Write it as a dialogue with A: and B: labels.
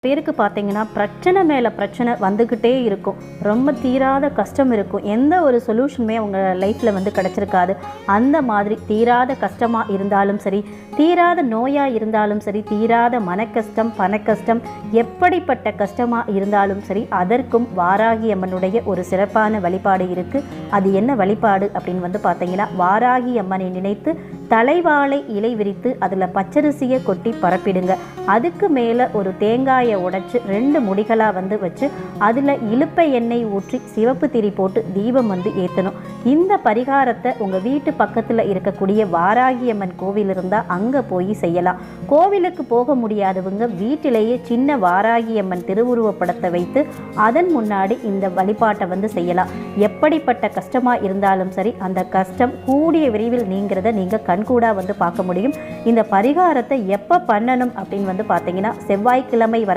A: பேருக்கு பார்த்தீங்கன்னா பிரச்சனை மேலே பிரச்சனை வந்துக்கிட்டே இருக்கும். ரொம்ப தீராத கஷ்டம் இருக்கும். எந்த ஒரு சொல்யூஷனுமே அவங்க லைஃப்பில் கிடச்சிருக்காது. அந்த மாதிரி தீராத கஷ்டமாக இருந்தாலும் சரி, தீராத நோயாக இருந்தாலும் சரி, தீராத மனக்கஷ்டம், பணக்கஷ்டம், எப்படிப்பட்ட கஷ்டமாக இருந்தாலும் சரி, அதற்கும் வாராகி அம்மனுடைய ஒரு சிறப்பான வழிபாடு இருக்குது. அது என்ன வழிபாடு அப்படின்னு பார்த்தீங்கன்னா, வாராகி அம்மனை நினைத்து தலைவாழை இலை விரித்து அதில் பச்சரிசியை கொட்டி பரப்பிடுங்க. அதுக்கு மேலே ஒரு தேங்காயை உடைச்சி 2 முடிகளாக வச்சு அதில் இலுப்பை எண்ணெய் ஊற்றி சிவப்பு திரி போட்டு தீபம் ஏற்றணும். இந்த பரிகாரத்தை உங்கள் வீட்டு பக்கத்தில் இருக்கக்கூடிய வாராகி அம்மன் கோவில் இருந்தால் அங்கே போய் செய்யலாம். கோவிலுக்கு போக முடியாதவங்க வீட்டிலேயே சின்ன வாராகி அம்மன் திருவுருவப்படத்தை வைத்து அதன் முன்னாடி இந்த வழிபாட்டை செய்யலாம். எப்படிப்பட்ட கஷ்டமாக இருந்தாலும் சரி, அந்த கஷ்டம் கூடிய விரைவில் நீங்கிறத நீங்கள் கண்கூடாக பார்க்க முடியும். இந்த பரிகாரத்தை எப்போ பண்ணணும் அப்படின்னு பார்த்தீங்கன்னா, செவ்வாய்க்கிழமை வரக்கூடிய